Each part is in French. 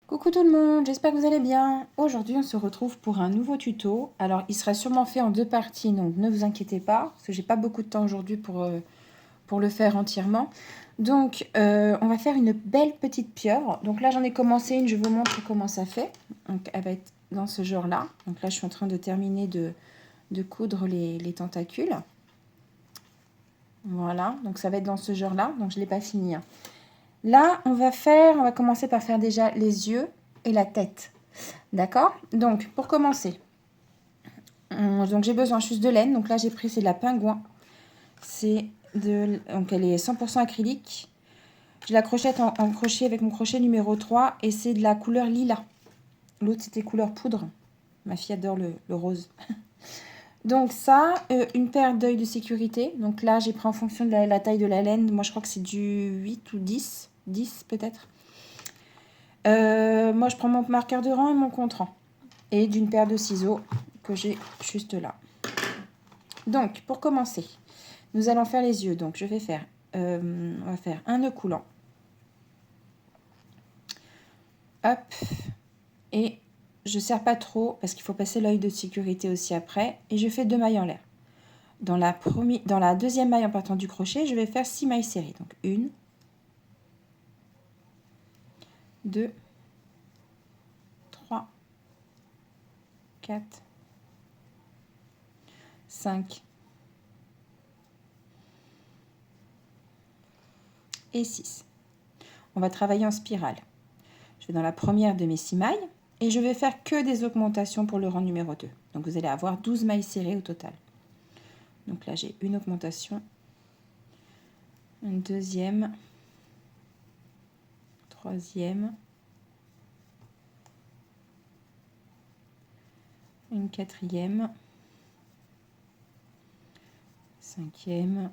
Coucou tout le monde, j'espère que vous allez bien. Aujourd'hui, on se retrouve pour un nouveau tuto. Alors, il sera sûrement fait en deux parties, donc ne vous inquiétez pas, parce que j'ai pas beaucoup de temps aujourd'hui pour le faire entièrement. Donc, on va faire une belle petite pieuvre. Donc là, j'en ai commencé une, je vous montre comment ça fait. Donc, elle va être dans ce genre-là. Donc là, je suis en train de terminer de coudre les tentacules. Voilà, donc ça va être dans ce genre-là. Donc, je ne l'ai pas fini, hein. Là, on va commencer par faire déjà les yeux et la tête. D'accord? Donc, pour commencer, donc j'ai besoin juste de laine. Donc là, j'ai pris, c'est de la pingouin. Donc elle est 100% acrylique. Je la crochette en crochet avec mon crochet numéro 3 et c'est de la couleur lilas. L'autre, c'était couleur poudre. Ma fille adore le rose. Donc ça, une paire d'œils de sécurité. Donc là, j'ai pris en fonction de la taille de la laine. Moi, je crois que c'est du 8 ou 10. 10 peut-être. Moi, je prends mon marqueur de rang et mon contre-rang. Et d'une paire de ciseaux que j'ai juste là. Donc, pour commencer, nous allons faire les yeux. Donc, on va faire un nœud coulant. Hop. Et je ne serre pas trop parce qu'il faut passer l'œil de sécurité aussi après. Et je fais 2 mailles en l'air. Dans la deuxième maille en partant du crochet, je vais faire 6 mailles serrées. Donc, 1, 2, 3, 4, 5 et 6. On va travailler en spirale. Je vais dans la première de mes 6 mailles et je vais faire que des augmentations pour le rang numéro 2. Donc vous allez avoir 12 mailles serrées au total. Donc là j'ai une augmentation, une deuxième, troisième, une quatrième, cinquième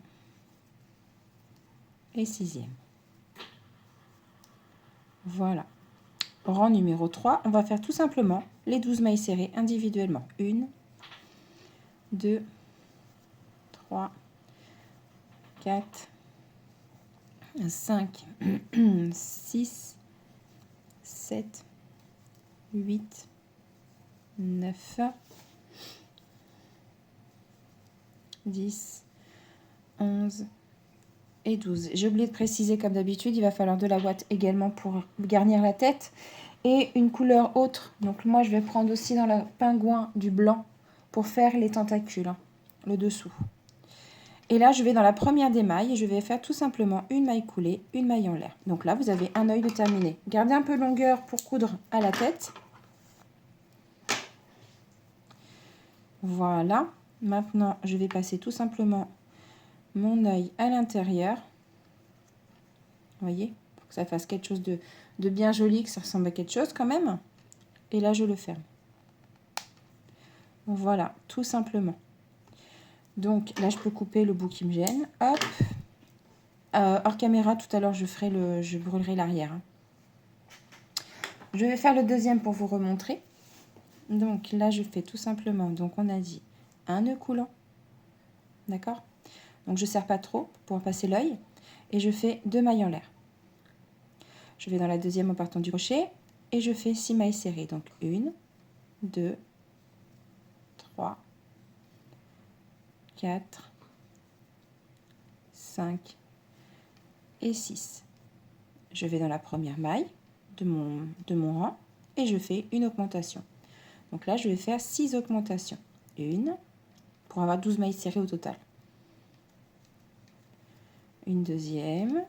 et sixième. Voilà. Rang numéro 3, on va faire tout simplement les 12 mailles serrées individuellement. 1, 2, 3, 4, 5, 6, 7, 8, 9, 10, 11 et 12. J'ai oublié de préciser comme d'habitude, il va falloir de la ouate également pour garnir la tête et une couleur autre. Donc moi je vais prendre aussi dans le pingouin du blanc pour faire les tentacules, hein, le dessous. Et là je vais dans la première des mailles et je vais faire tout simplement une maille coulée, une maille en l'air. Donc là vous avez un œil de terminé. Gardez un peu de longueur pour coudre à la tête. Voilà. Maintenant je vais passer tout simplement mon œil à l'intérieur. Vous voyez, pour que ça fasse quelque chose de bien joli, que ça ressemble à quelque chose quand même. Et là, je le ferme. Voilà, tout simplement. Donc là, je peux couper le bout qui me gêne. Hop. Hors caméra, tout à l'heure, je brûlerai l'arrière, hein. Je vais faire le deuxième pour vous remontrer. Donc là, je fais tout simplement, donc on a dit un nœud coulant. D'accord? Donc je ne serre pas trop pour passer l'œil. Et je fais 2 mailles en l'air. Je vais dans la deuxième en partant du crochet et je fais 6 mailles serrées. Donc 1, 2, 3, 4, 5 et 6. Je vais dans la première maille de mon rang et je fais une augmentation. Donc là, je vais faire 6 augmentations. Une, pour avoir 12 mailles serrées au total. Une deuxième,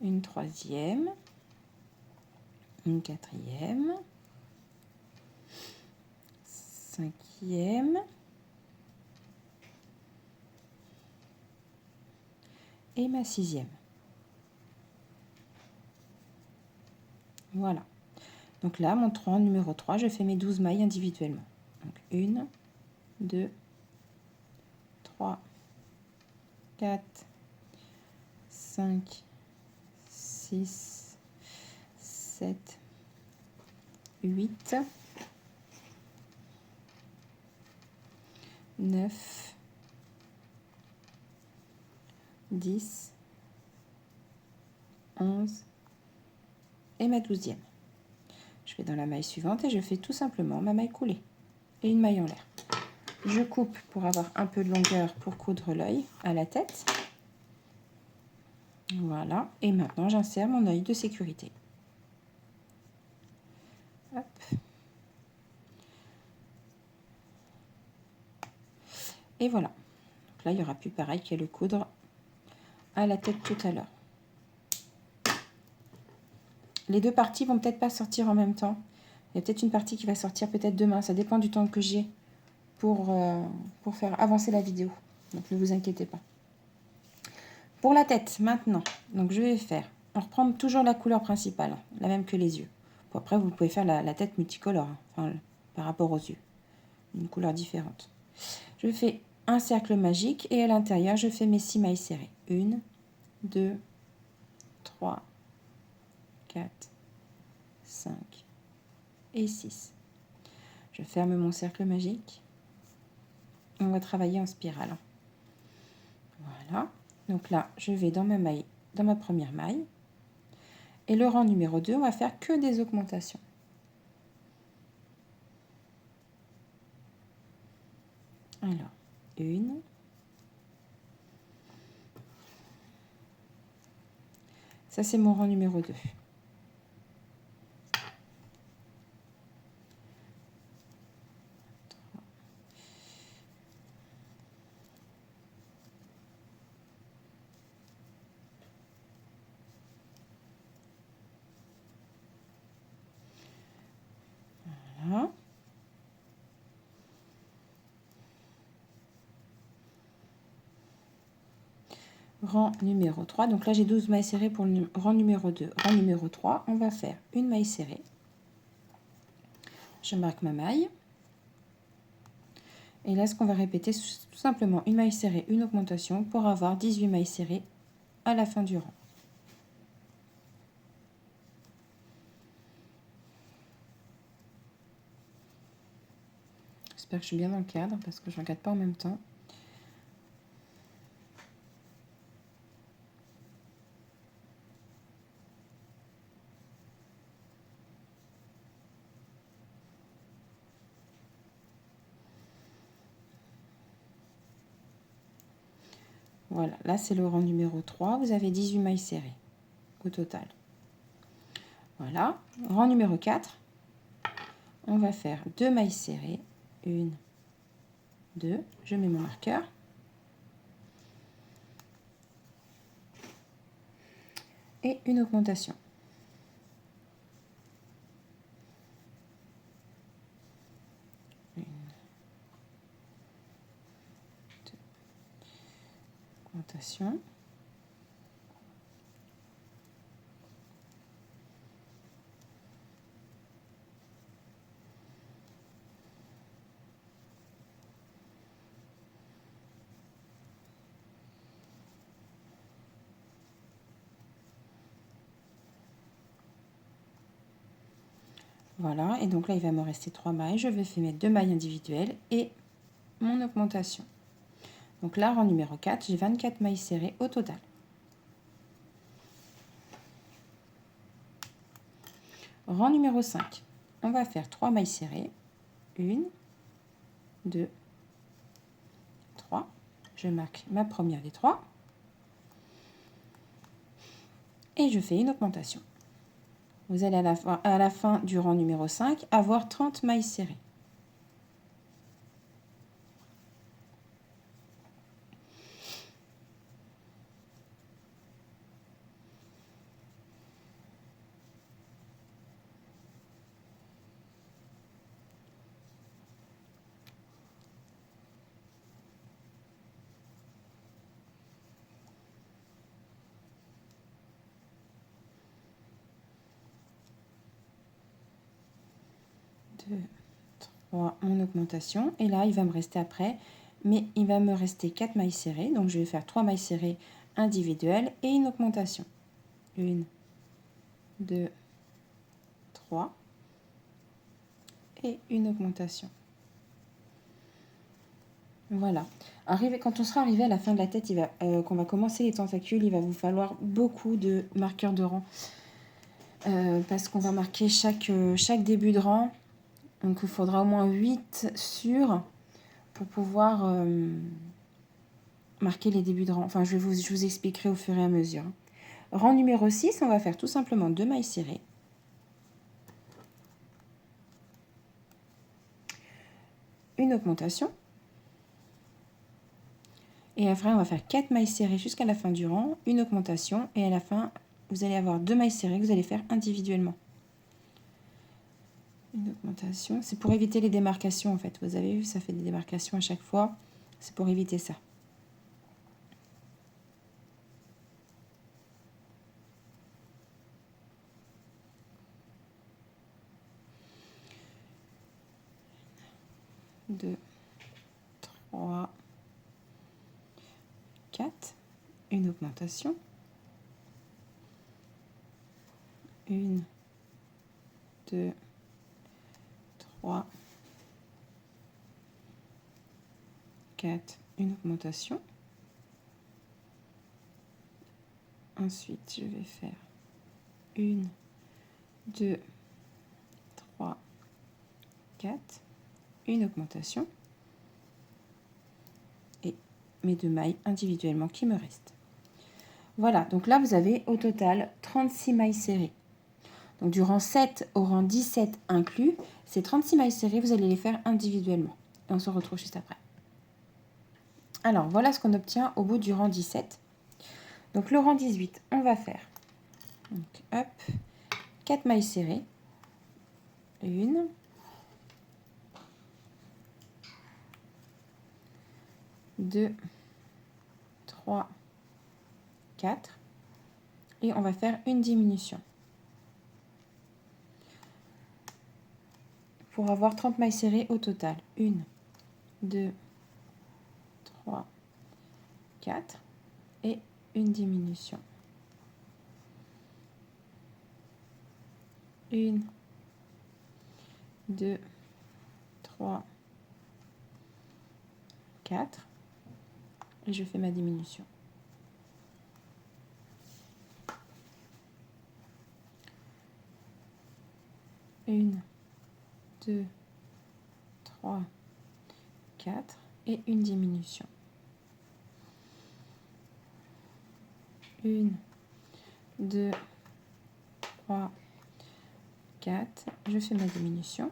une troisième, une quatrième, cinquième et ma sixième. Voilà. Donc là, mon rang numéro 3, je fais mes 12 mailles individuellement. Donc 1, 2, 3, 4, 5, 6, 7, 8, 9, 10, 11 et ma 12e. Je vais dans la maille suivante et je fais tout simplement ma maille coulée et une maille en l'air. Je coupe pour avoir un peu de longueur pour coudre l'œil à la tête. Voilà, et maintenant j'insère mon œil de sécurité. Hop. Et voilà. Donc là, il n'y aura plus pareil qu'à le coudre à la tête tout à l'heure. Les deux parties vont peut-être pas sortir en même temps. Il y a peut-être une partie qui va sortir peut-être demain. Ça dépend du temps que j'ai pour faire avancer la vidéo. Donc ne vous inquiétez pas. Pour la tête, maintenant, donc je vais faire, on reprend toujours la couleur principale, la même que les yeux. Bon, après, vous pouvez faire la tête multicolore, enfin, par rapport aux yeux, une couleur différente. Je fais un cercle magique et à l'intérieur, je fais mes 6 mailles serrées. 1, 2, 3, 4, 5 et 6. Je ferme mon cercle magique. On va travailler en spirale. Voilà. Donc là, je vais dans ma maille, dans ma première maille. Et le rang numéro 2, on va faire que des augmentations. Alors, 1. Ça, c'est mon rang numéro 2. Voilà. Rang numéro 3. Donc là, j'ai 12 mailles serrées pour le rang numéro 2. Rang numéro 3, on va faire une maille serrée. Je marque ma maille. Et là, ce qu'on va répéter, c'est tout simplement une maille serrée, une augmentation pour avoir 18 mailles serrées à la fin du rang. J'espère que je suis bien dans le cadre parce que je ne regarde pas en même temps. Voilà, là c'est le rang numéro 3. Vous avez 18 mailles serrées au total. Voilà, rang numéro 4. On va faire 2 mailles serrées. 1, 2. Je mets mon marqueur. Et une augmentation. Une, 2. Augmentation. Voilà, et donc là, il va me rester 3 mailles. Je vais faire mes 2 mailles individuelles et mon augmentation. Donc là, rang numéro 4, j'ai 24 mailles serrées au total. Rang numéro 5, on va faire 3 mailles serrées. 1, 2, 3. Je marque ma première des 3. Et je fais une augmentation. Vous allez à la fin du rang numéro 5 avoir 30 mailles serrées. Mon augmentation, et là il va me rester après, mais il va me rester 4 mailles serrées, donc je vais faire 3 mailles serrées individuelles et une augmentation. 1, 2, 3 et une augmentation. Voilà. Quand on sera arrivé à la fin de la tête, qu'on va commencer les tentacules, il va vous falloir beaucoup de marqueurs de rang. parce qu'on va marquer chaque début de rang. Donc il faudra au moins 8 sur pour pouvoir marquer les débuts de rang. Enfin, je vous expliquerai au fur et à mesure. Rang numéro 6, on va faire tout simplement 2 mailles serrées. Une augmentation. Et après, on va faire 4 mailles serrées jusqu'à la fin du rang, une augmentation. Et à la fin, vous allez avoir 2 mailles serrées que vous allez faire individuellement. Une augmentation. C'est pour éviter les démarcations, en fait. Vous avez vu, ça fait des démarcations à chaque fois. C'est pour éviter ça. Deux, 3, 4, une augmentation, 1, 2, 3, 4, une augmentation. Ensuite, je vais faire 1, 2, 3, 4, une augmentation et mes 2 mailles individuellement qui me restent. Voilà, donc là vous avez au total 36 mailles serrées. Donc du rang 7 au rang 17 inclus, ces 36 mailles serrées, vous allez les faire individuellement. Et on se retrouve juste après. Alors voilà ce qu'on obtient au bout du rang 17. Donc le rang 18, on va faire donc, hop, 4 mailles serrées. 1, 2, 3, 4. Et on va faire une diminution. Pour avoir 30 mailles serrées au total. 1, 2, 3, 4. Et une diminution. 1, 2, 3, 4. Et je fais ma diminution. Une, 2, 3, 4 et une diminution. 1, 2, 3, 4. Je fais ma diminution.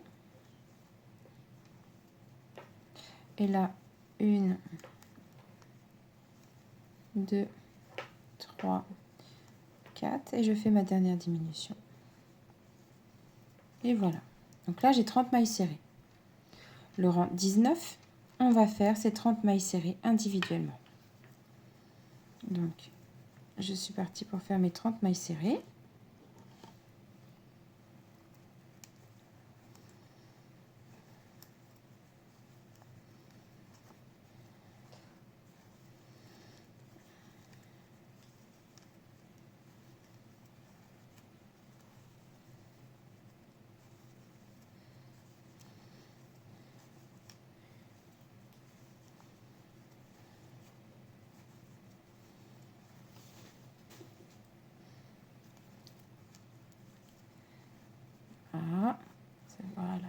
Et là, 1, 2, 3, 4. Et je fais ma dernière diminution. Et voilà. Donc là, j'ai 30 mailles serrées. Le rang 19, on va faire ces 30 mailles serrées individuellement. Donc, je suis partie pour faire mes 30 mailles serrées. Ah, voilà.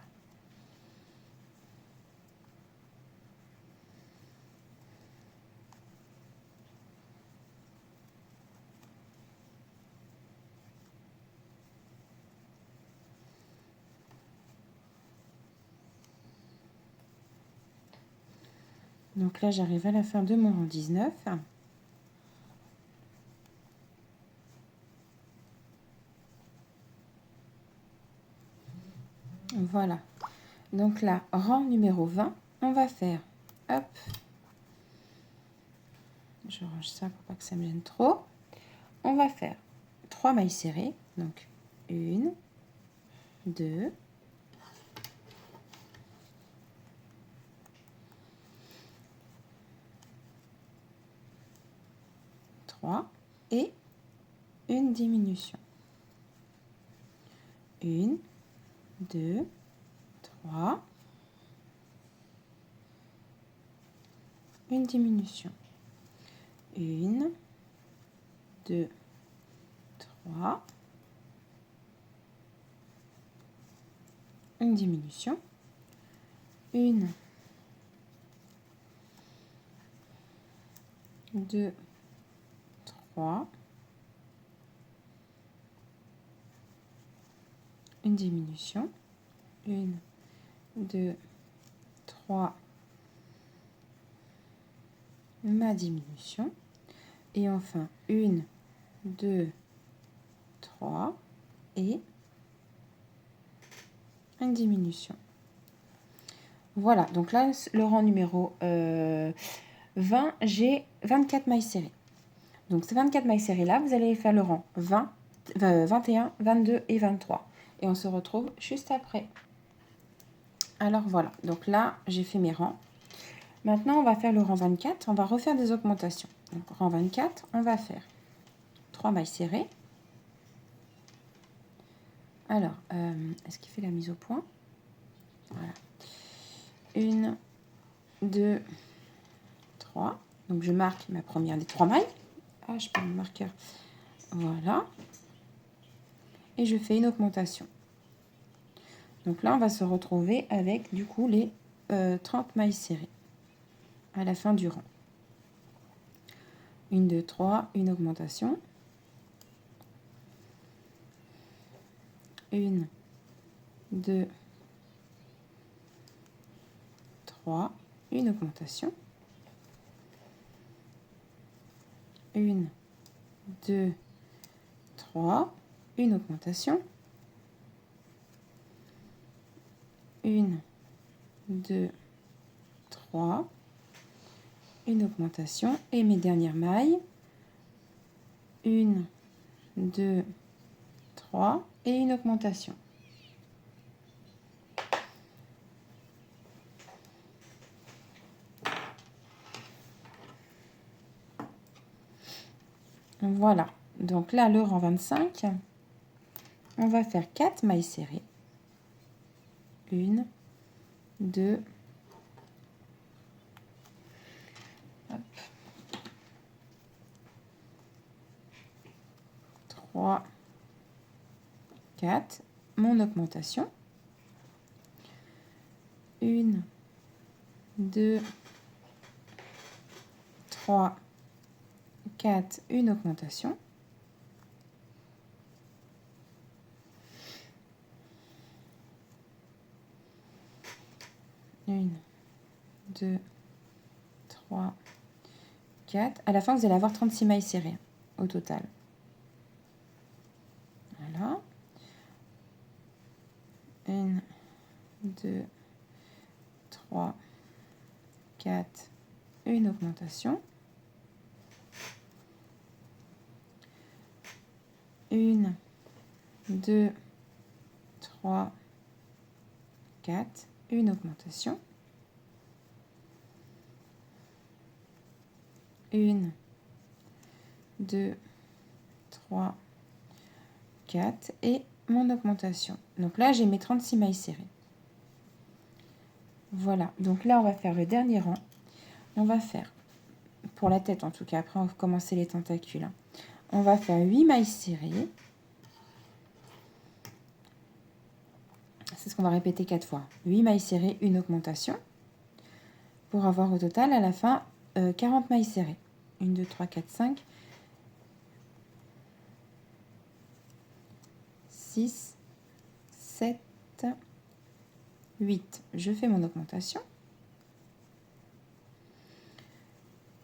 Donc là, j'arrive à la fin de mon rang 19. Voilà. Donc là, rang numéro 20, on va faire, hop, je range ça pour pas que ça me gêne trop. On va faire 3 mailles serrées, donc 1, 2, 3 et une diminution. 1, 2, 3, une diminution. 1, 2, 3, une diminution, 1, 2, 3, une diminution, 1, 2, 3, ma diminution, et enfin 1, 2, 3 et une diminution. Voilà, donc là, le rang numéro 20, j'ai 24 mailles serrées. Donc ces 24 mailles serrées là, vous allez faire le rang 20, 21, 22 et 23. Et on se retrouve juste après. Alors voilà, donc là, j'ai fait mes rangs. Maintenant, on va faire le rang 24, on va refaire des augmentations. Donc rang 24, on va faire 3 mailles serrées. Alors, est-ce qu'il fait la mise au point? Voilà. 1, 2, 3. Donc, je marque ma première des 3 mailles. Ah, je perds le marqueur. Voilà. Et je fais une augmentation. Donc là, on va se retrouver avec, du coup, les 30 mailles serrées à la fin du rang. 1, 2, 3, une augmentation. 1, 2, 3, une augmentation. 1, 2, 3, une augmentation. 1, 2, 3, une augmentation. Et mes dernières mailles. 1, 2, 3 et une augmentation. Voilà, donc là, le rang 25, on va faire 4 mailles serrées. 1, 2, hop, 3, 4, mon augmentation. 1, 2, 3, 4, une augmentation. 1, 2, 3, 4. À la fin, vous allez avoir 36 mailles serrées au total. Voilà. 1, 2, 3, 4, une augmentation. 1, 2, 3, 4, une augmentation. 1, 2, 3, 4 et mon augmentation. Donc là, j'ai mes 36 mailles serrées. Voilà, donc là, on va faire le dernier rang. On va faire, pour la tête en tout cas, après on va commencer les tentacules. Hein. On va faire 8 mailles serrées. C'est ce qu'on va répéter 4 fois. 8 mailles serrées, une augmentation. Pour avoir au total, à la fin, 40 mailles serrées. 1, 2, 3, 4, 5, 6, 7, 8. Je fais mon augmentation.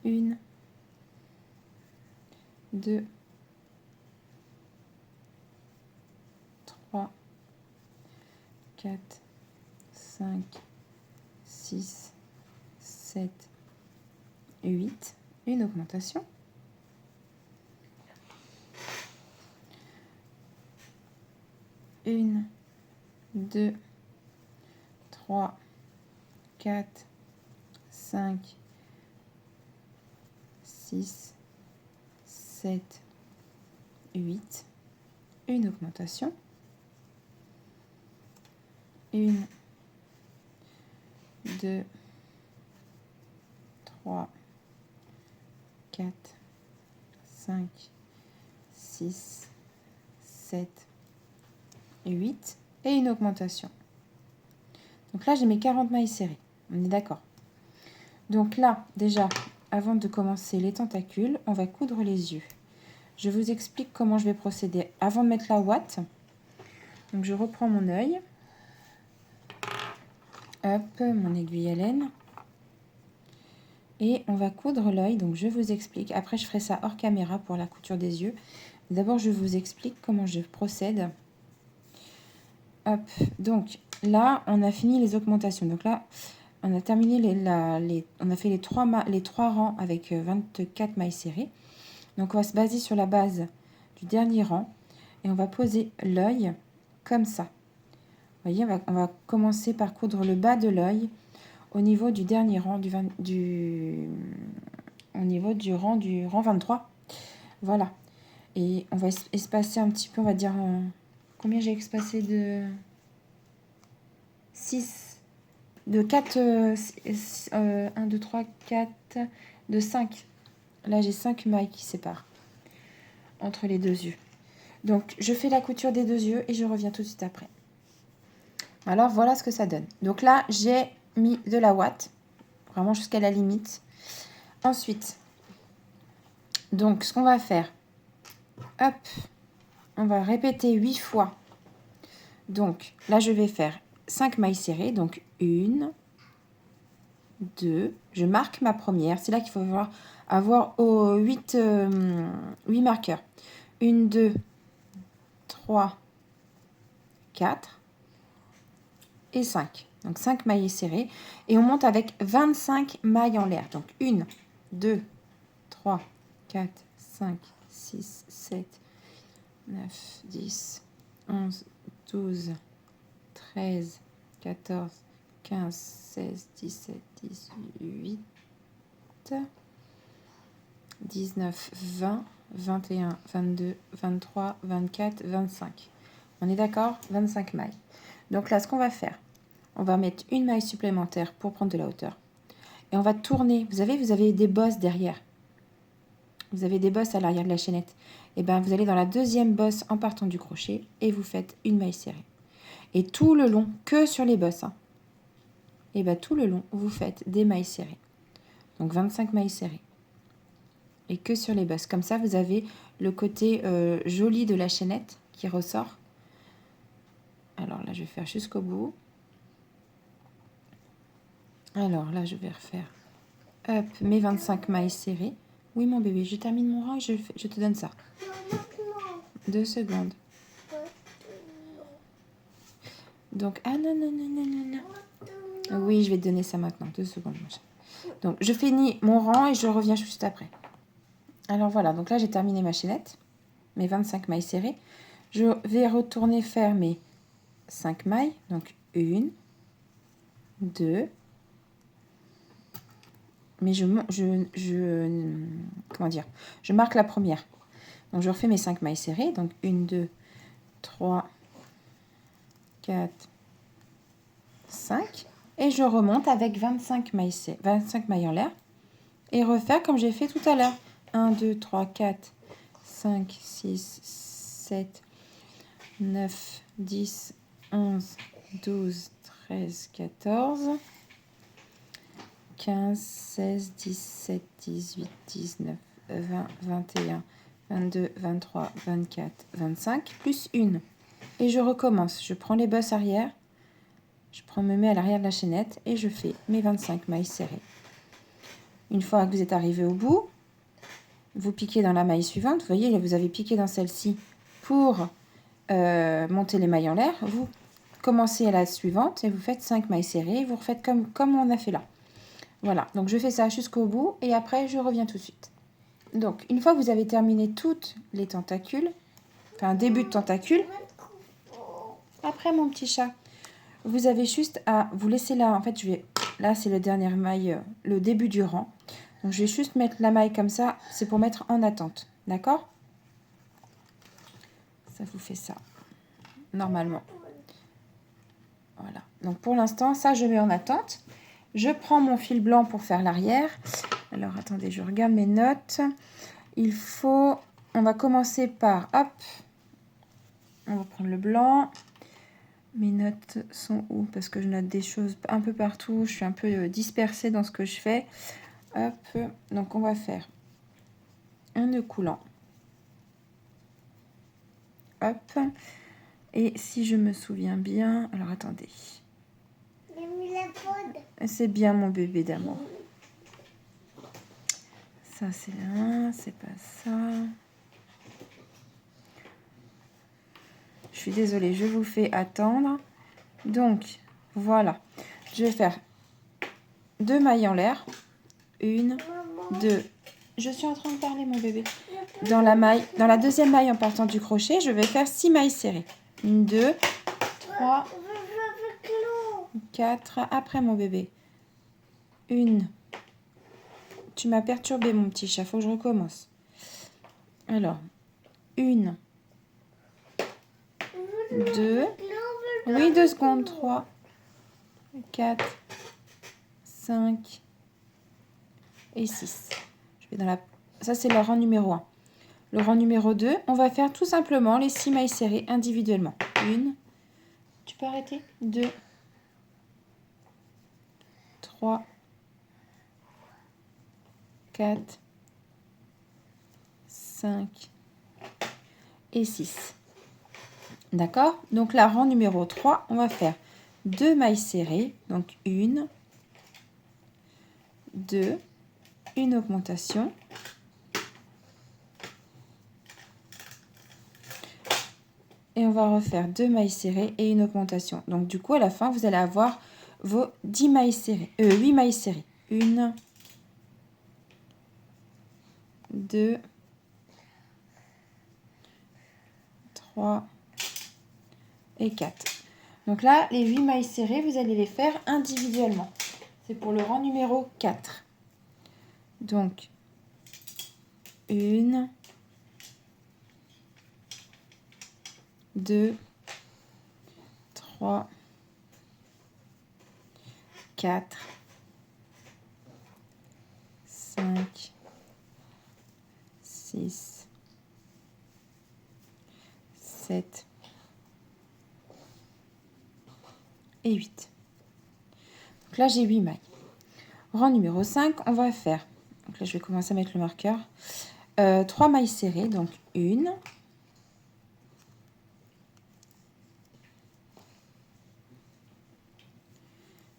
1, 2, 3, 4, 5, 6, 7, 8. Une augmentation. 1, 2, 3, 4, 5, 6, 7, 8. Une augmentation. 1, 2, 3, 4, 5, 6, 7, 8 et une augmentation. Donc là, j'ai mes 40 mailles serrées. On est d'accord. Donc là, déjà, avant de commencer les tentacules, on va coudre les yeux. Je vous explique comment je vais procéder. Avant de mettre la ouate, donc je reprends mon œil. Hop, mon aiguille à laine. Et on va coudre l'œil, donc je vous explique. Après, je ferai ça hors caméra pour la couture des yeux. D'abord, je vous explique comment je procède. Hop, donc là, on a fini les augmentations. Donc là, on a terminé on a fait les trois rangs avec 24 mailles serrées. Donc on va se baser sur la base du dernier rang et on va poser l'œil comme ça. Vous voyez, on va commencer par coudre le bas de l'œil au niveau du dernier rang au niveau du rang 23. Voilà. Et on va espacer un petit peu, on va dire combien j'ai espacé de 6 de 4 1 2 3 4 de 5. Là, j'ai 5 mailles qui séparent entre les deux yeux. Donc, je fais la couture des deux yeux et je reviens tout de suite après. Alors, voilà ce que ça donne. Donc là, j'ai mis de la ouate, vraiment jusqu'à la limite. Ensuite, donc, ce qu'on va faire, hop, on va répéter 8 fois. Donc, là, je vais faire 5 mailles serrées. Donc, 1, 2, je marque ma première. C'est là qu'il faut avoir 8 marqueurs. 1, 2, 3, 4 et 5. Donc 5 mailles serrées. Et on monte avec 25 mailles en l'air. Donc 1, 2, 3, 4, 5, 6, 7, 9, 10, 11, 12, 13, 14, 15, 16, 17, 18, 19, 20, 21, 22, 23, 24, 25. On est d'accord? 25 mailles. Donc là, ce qu'on va faire, on va mettre une maille supplémentaire pour prendre de la hauteur. Et on va tourner. Vous avez des bosses derrière. Vous avez des bosses à l'arrière de la chaînette. Et bien, vous allez dans la deuxième bosse en partant du crochet et vous faites une maille serrée. Et tout le long, que sur les bosses, hein, et bien tout le long, vous faites des mailles serrées. Donc 25 mailles serrées. Et que sur les bosses. Comme ça, vous avez le côté joli de la chaînette qui ressort. Alors là, je vais faire jusqu'au bout. Alors là, je vais refaire hop, mes 25 mailles serrées. Oui, mon bébé, je termine mon rang et je te donne ça. 2 secondes. Donc, ah non, non, non, non, non, non. Oui, je vais te donner ça maintenant. 2 secondes, mon chat. Donc, je finis mon rang et je reviens juste après. Alors voilà, donc là, j'ai terminé ma chaînette, mes 25 mailles serrées. Je vais retourner faire mes 5 mailles. Donc, 1, 2. Mais comment dire, je marque la première. Donc, je refais mes 5 mailles serrées. Donc, 1, 2, 3, 4, 5. Et je remonte avec 25 mailles en l'air. Et refaire comme j'ai fait tout à l'heure. 1, 2, 3, 4, 5, 6, 7, 9, 10, 11, 12, 13, 14, 15, 16, 17, 18, 19, 20, 21, 22, 23, 24, 25, plus 1. Et je recommence. Je prends les bosses arrière. Je me mets à l'arrière de la chaînette et je fais mes 25 mailles serrées. Une fois que vous êtes arrivé au bout, vous piquez dans la maille suivante. Vous voyez, vous avez piqué dans celle-ci pour monter les mailles en l'air. Vous commencez à la suivante et vous faites 5 mailles serrées. Vous refaites comme on a fait là. Voilà, donc je fais ça jusqu'au bout et après je reviens tout de suite. Donc, une fois que vous avez terminé toutes les tentacules, enfin début de tentacule, après mon petit chat, vous avez juste à vous laisser là. En fait, là c'est le dernier maille, le début du rang. Donc, je vais juste mettre la maille comme ça. C'est pour mettre en attente. D'accord? Ça vous fait ça. Normalement. Voilà. Donc, pour l'instant, ça, je mets en attente. Je prends mon fil blanc pour faire l'arrière. Alors, attendez, je regarde mes notes. On va commencer par, hop, on va prendre le blanc. Mes notes sont où? Parce que je note des choses un peu partout. Je suis un peu dispersée dans ce que je fais. Hop. Donc, on va faire un nœud coulant. Hop. Et si je me souviens bien... Alors, attendez. C'est bien mon bébé d'amour. Ça, c'est là. C'est pas ça. Je suis désolée, je vous fais attendre. Donc, voilà. Je vais faire 2 mailles en l'air. 1, 2. Je suis en train de parler, mon bébé. Dans la deuxième maille en partant du crochet, je vais faire 6 mailles serrées. 1, 2, 3, 4. Après, mon bébé. 1. Tu m'as perturbé, mon petit chat. Faut que je recommence. Alors, 1, 2. Oui, 2 secondes. 3, 4, 5 et 6. Je vais dans la... Ça, c'est le rang numéro 1. Le rang numéro 2, on va faire tout simplement les 6 mailles serrées individuellement. 1, tu peux arrêter, 2, 3, 4, 5 et 6. D'accord? Donc la rang numéro 3, on va faire 2 mailles serrées. Donc 1, 2, une augmentation. Et on va refaire 2 mailles serrées et une augmentation. Donc du coup, à la fin, vous allez avoir vos 10 mailles serrées. 8 mailles serrées. 1, 2, 3 et 4. Donc là, les 8 mailles serrées, vous allez les faire individuellement. C'est pour le rang numéro 4. Donc, 1, 2, 3, 4, 5, 6, 7 et 8. Donc là, j'ai 8 mailles. Rang numéro 5, on va faire, donc là je vais commencer à mettre le marqueur, 3 mailles serrées, donc 1,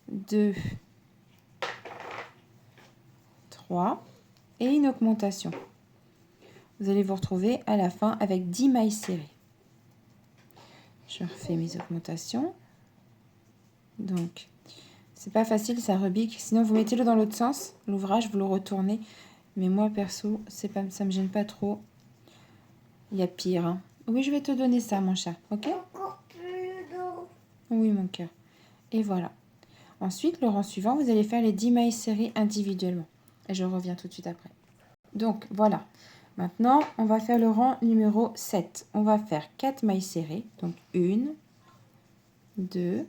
2, 3 et une augmentation. Vous allez vous retrouver à la fin avec 10 mailles serrées. Je refais mes augmentations. Donc, c'est pas facile, ça rebique. Sinon, vous mettez-le dans l'autre sens. L'ouvrage, vous le retournez. Mais moi, perso, ça me gêne pas trop. Il y a pire. Hein. Oui, je vais te donner ça, mon chat. Ok? Oui, mon cœur. Et voilà. Ensuite, le rang suivant, vous allez faire les 10 mailles serrées individuellement. Et je reviens tout de suite après. Donc, voilà. Maintenant, on va faire le rang numéro 7. On va faire 4 mailles serrées. Donc, 1, 2.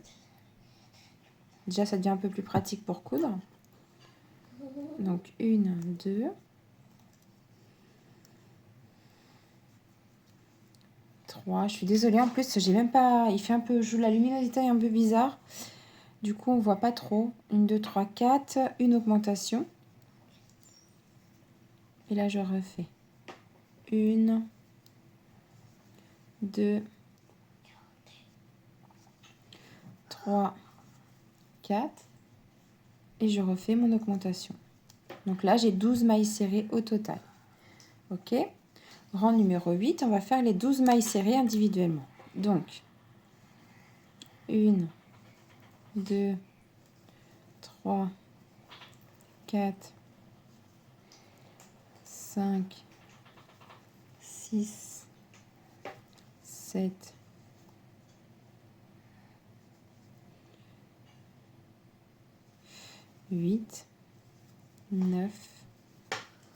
Déjà, ça devient un peu plus pratique pour coudre. Donc, 1, 2. 3. Je suis désolée, en plus, j'ai même pas... Il fait un peu... La luminosité est un peu bizarre. Du coup, on voit pas trop. 1, 2, 3, 4. Une augmentation. Et là, je refais. 1, 2, 3, 4. Et je refais mon augmentation. Donc là, j'ai 12 mailles serrées au total. Ok? Rang numéro 8, on va faire les 12 mailles serrées individuellement. Donc, 1, 2, 3, 4, 5, 6, 7, 8, 9,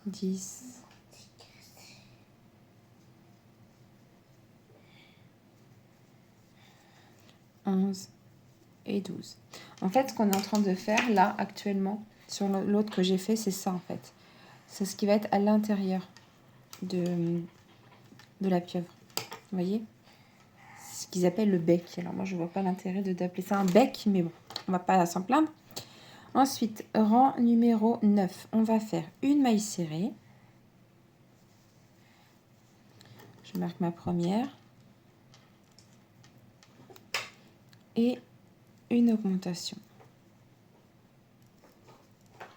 10, 11 et 12. En fait, ce qu'on est en train de faire là, actuellement, sur l'autre que j'ai fait, c'est ça en fait. C'est ce qui va être à l'intérieur de la pieuvre. Vous voyez? Ce qu'ils appellent le bec. Alors moi, je vois pas l'intérêt d'appeler ça un bec, mais bon, on va pas s'en plaindre. Ensuite, rang numéro 9. On va faire une maille serrée. Je marque ma première. Et une augmentation.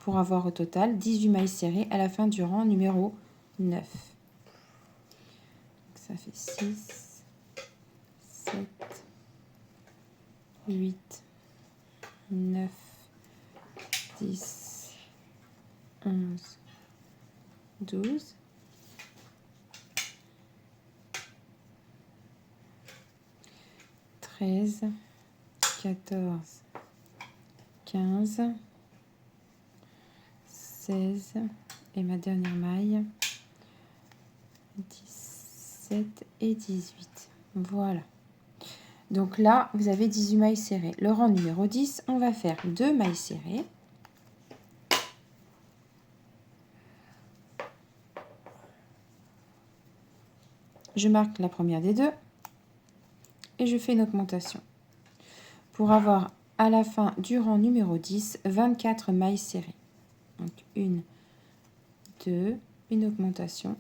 Pour avoir au total 18 mailles serrées à la fin du rang numéro 9. Donc ça fait 6, 7, 8, 9, 10, 11, 12, 13, 14, 15, 16 et ma dernière maille, 17 et 18. Voilà. Donc là, vous avez 18 mailles serrées. Le rang numéro 10, on va faire 2 mailles serrées. Je marque la première des deux et je fais une augmentation. Pour avoir à la fin du rang numéro 10, 24 mailles serrées. Donc 1, 2, une augmentation.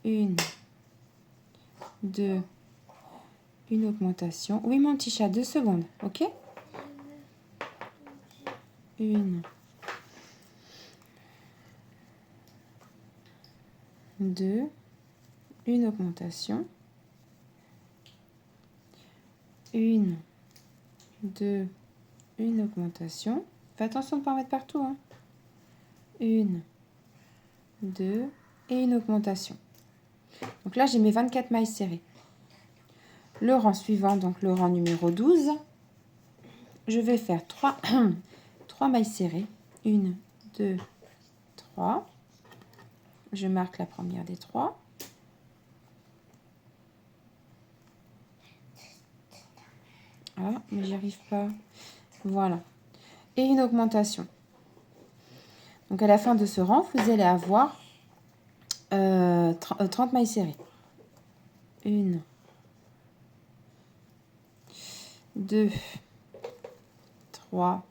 1, 2, une augmentation. Oui, mon petit chat, 2 secondes, ok? 1, 2, une augmentation. 1, 2, une augmentation. Fais attention de ne pas en mettre partout. Hein. 1, 2 et une augmentation. Donc là, j'ai mes 24 mailles serrées. Le rang suivant, donc le rang numéro 12, je vais faire 3 mailles serrées. 1, 2, 3. Je marque la première des 3. Ah, mais j'y arrive pas. Voilà. Et une augmentation. Donc à la fin de ce rang, vous allez avoir 30 mailles serrées. 1, 2, 3,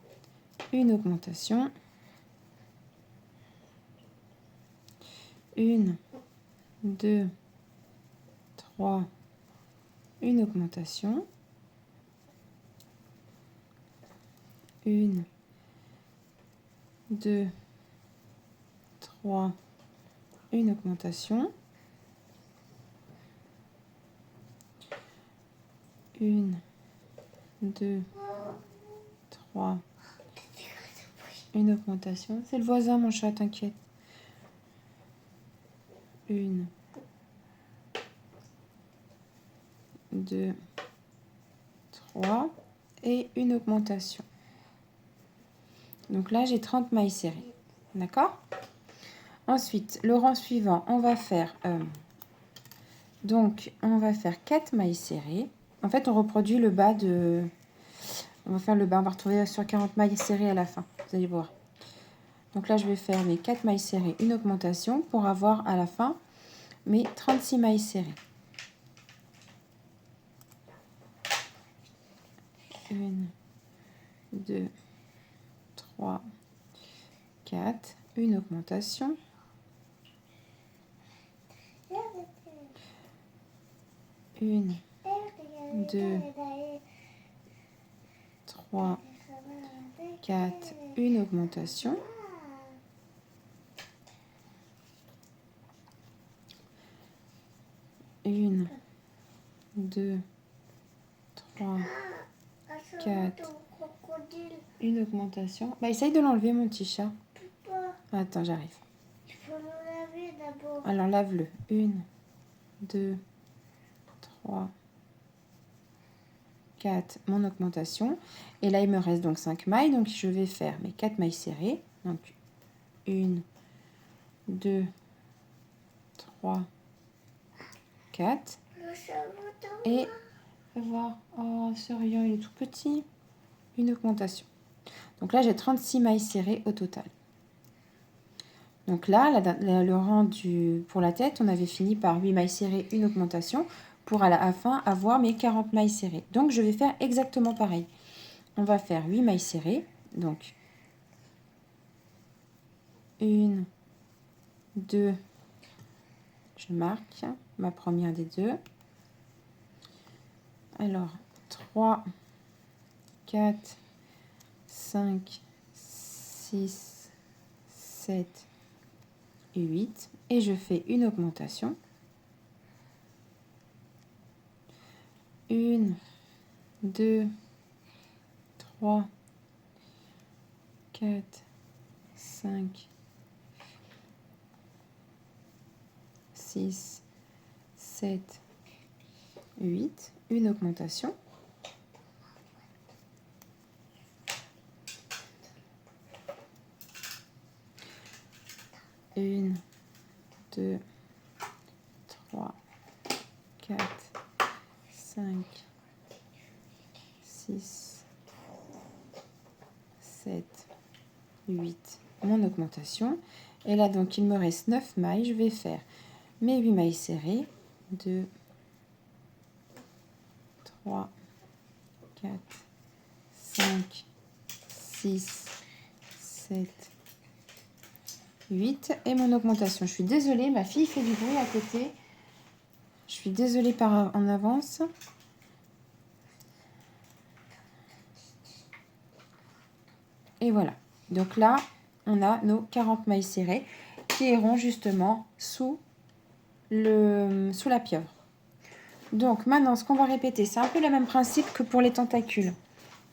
une augmentation. 1, 2, 3, une augmentation. 1, 2, 3, une augmentation. 1, 2, 3, une augmentation. C'est le voisin, mon chat, t'inquiète. 1, 2, 3 et une augmentation. Donc là, j'ai 30 mailles serrées. D'accord? Ensuite, le rang suivant, on va faire... on va faire 4 mailles serrées. En fait, on reproduit le bas de... On va faire le bas, on va retrouver sur 40 mailles serrées à la fin. Vous allez voir. Donc là, je vais faire mes 4 mailles serrées, une augmentation pour avoir à la fin mes 36 mailles serrées. 1, 2, 3, 4, une augmentation. 1, 2, 3, 4, une augmentation. 1, 2, 3, 4, une augmentation. Bah, essaye de l'enlever, mon petit chat. Attends, j'arrive. Il faut le laver d'abord. Alors, lave-le. 1, 2, 3, 4, mon augmentation. Et là, il me reste donc 5 mailles. Donc, je vais faire mes 4 mailles serrées. Donc, 1, 2, 3, 4. Et, on va voir. Oh, ce rayon, il est tout petit. Une augmentation. Donc là, j'ai 36 mailles serrées au total. Donc là, le rang pour la tête, on avait fini par 8 mailles serrées, une augmentation, pour à la fin avoir mes 40 mailles serrées. Donc je vais faire exactement pareil. On va faire 8 mailles serrées, donc 1, 2, je marque ma première des deux. Alors 3, 4, 5, 6, 7 et 8. Et je fais une augmentation. 1, 2, 3, 4, 5, 6, 7, 8. Une augmentation. 1, 2, 3, 4, 5, 6, 7, 8. Mon augmentation. Et là, donc, il me reste 9 mailles. Je vais faire mes 8 mailles serrées. 2, 3, 4, 5, 6, 7, 8. Et mon augmentation. Je suis désolée, ma fille fait du bruit à côté. Je suis désolée en avance. Et voilà. Donc là, on a nos 40 mailles serrées qui iront justement sous la pieuvre. Donc maintenant, ce qu'on va répéter, c'est un peu le même principe que pour les tentacules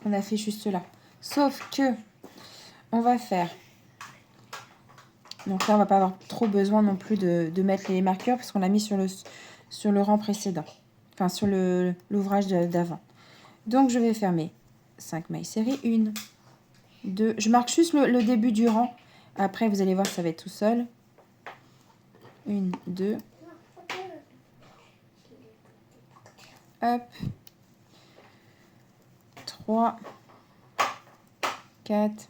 qu'on a fait juste là. Sauf que on va faire... Donc là, on va pas avoir trop besoin non plus de mettre les marqueurs parce qu'on l'a mis sur le rang précédent. Enfin, sur l'ouvrage d'avant. Donc, je vais faire mes 5 mailles serrées. 1, 2... Je marque juste le début du rang. Après, vous allez voir, ça va être tout seul. 1, 2... Hop. 3, 4,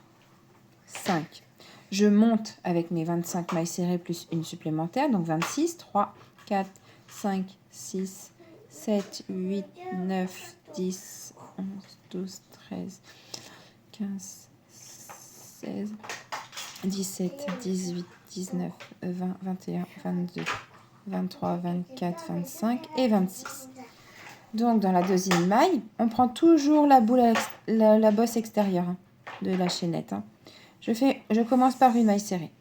5. Je monte avec mes 25 mailles serrées plus une supplémentaire, donc 26. 3, 4, 5, 6, 7, 8, 9, 10, 11, 12, 13, 15, 16, 17, 18, 19, 20, 21, 22, 23, 24, 25 et 26. Donc, dans la deuxième maille, on prend toujours la boule, la bosse extérieure de la chaînette. Je commence par une maille serrée.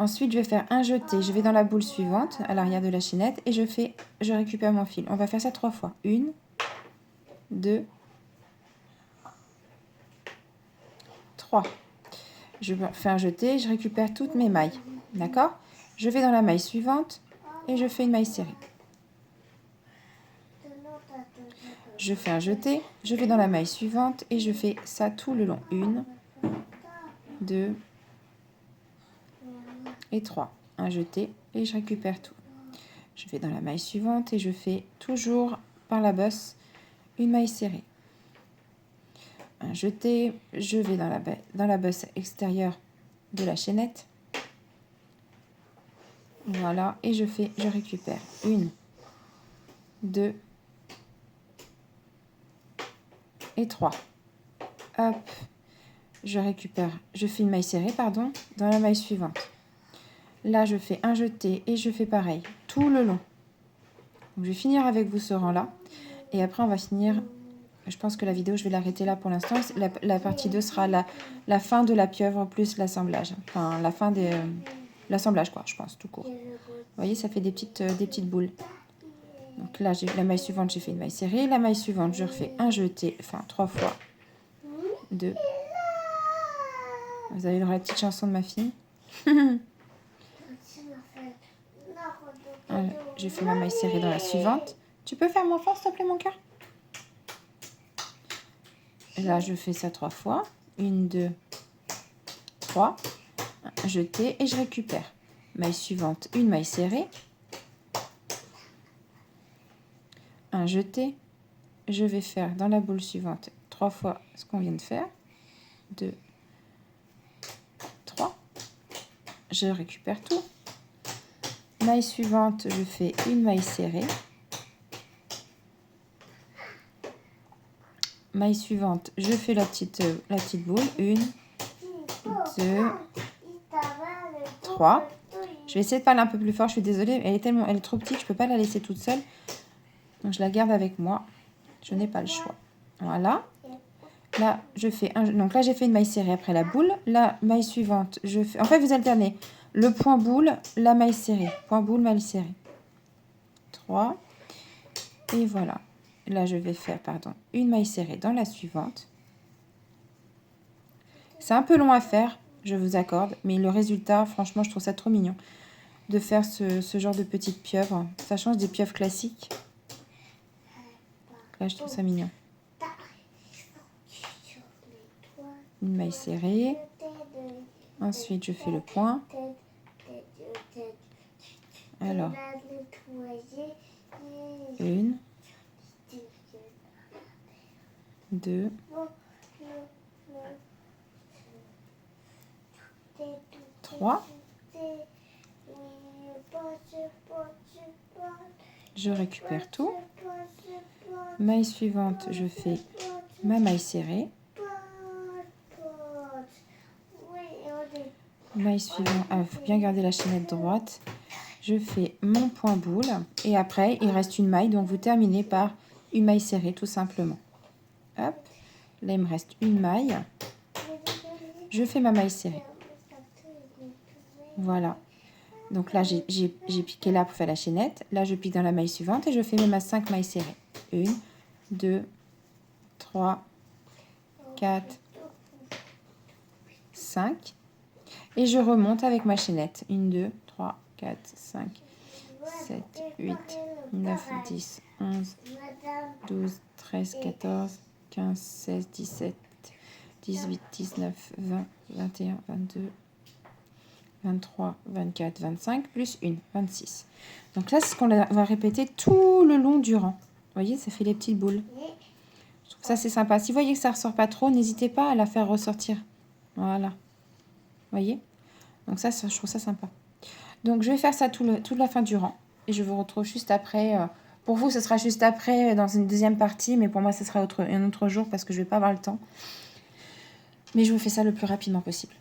Ensuite, je vais faire un jeté. Je vais dans la boule suivante, à l'arrière de la chaînette, et je récupère mon fil. On va faire ça 3 fois. 1, 2, 3. Je fais un jeté, je récupère toutes mes mailles. D'accord? Je vais dans la maille suivante et je fais une maille serrée. Je fais un jeté, je vais dans la maille suivante et je fais ça tout le long. 1, 2 et 3. Un jeté et je récupère tout. Je vais dans la maille suivante et je fais toujours par la bosse une maille serrée. Un jeté, je vais dans la bosse extérieure de la chaînette. Voilà, et je récupère 1, 2 et 3. Hop, je fais une maille serrée, pardon, dans la maille suivante. Là, je fais un jeté et je fais pareil tout le long. Donc, je vais finir avec vous ce rang-là. Et après, on va finir... Je pense que la vidéo, je vais l'arrêter là pour l'instant. La partie 2 sera la fin de la pieuvre plus l'assemblage. Enfin, la fin de l'assemblage, quoi, je pense, tout court. Vous voyez, ça fait des petites boules. Donc là, la maille suivante, j'ai fait une maille serrée. La maille suivante, je refais un jeté, enfin 3 fois. 2. Vous avez la petite chanson de ma fille. J'ai fait ma maille serrée dans la suivante. Tu peux faire moins fort, s'il te plaît, mon cœur? Là, je fais ça 3 fois. 1, 2, 3. Un jeté et je récupère. Maille suivante, une maille serrée. Un jeté. Je vais faire dans la boule suivante 3 fois ce qu'on vient de faire. 2, 3. je récupère tout. Maille suivante, je fais une maille serrée. Maille suivante, je fais la petite boule. 1, 2, 3. Je vais essayer de parler un peu plus fort, je suis désolée. Elle est trop petite, je ne peux pas la laisser toute seule. Donc je la garde avec moi. Je n'ai pas le choix. Voilà. Là, je fais donc là, j'ai fait une maille serrée après la boule. La maille suivante, je fais... En fait, vous alternez le point boule, la maille serrée. Point boule, maille serrée. 3. Et voilà. Là, je vais faire, une maille serrée dans la suivante. C'est un peu long à faire, je vous accorde. Mais le résultat, franchement, je trouve ça trop mignon. De faire ce genre de petites pieuvres. Ça change des pieuvres classiques. Là, je trouve ça mignon. Une maille serrée. Ensuite, je fais le point. Alors, 1, 2, 3. Je récupère tout. Maille suivante, je fais ma maille serrée. Maille suivante, il faut bien garder la chaînette droite. Je fais mon point boule et après il reste une maille, donc vous terminez par une maille serrée tout simplement. Hop, là il me reste une maille. Je fais ma maille serrée. Voilà. Donc là j'ai piqué là pour faire la chaînette. Là je pique dans la maille suivante et je fais mes 5 mailles serrées. 1, 2, 3, 4, 5. Et je remonte avec ma chaînette. 1, 2, 3, 4, 5, 7, 8, 9, 10, 11, 12, 13, 14, 15, 16, 17, 18, 19, 20, 21, 22, 23, 24, 25, plus 1, 26. Donc là, c'est ce qu'on va répéter tout le long du rang. Vous voyez, ça fait les petites boules. Je trouve ça, c'est sympa. Si vous voyez que ça ne ressort pas trop, n'hésitez pas à la faire ressortir. Voilà. Vous voyez? Donc ça, je trouve ça sympa. Donc je vais faire ça toute la fin du rang. Et je vous retrouve juste après. Pour vous, ce sera juste après dans une deuxième partie. Mais pour moi, ce sera un autre jour parce que je ne vais pas avoir le temps. Mais je vous fais ça le plus rapidement possible.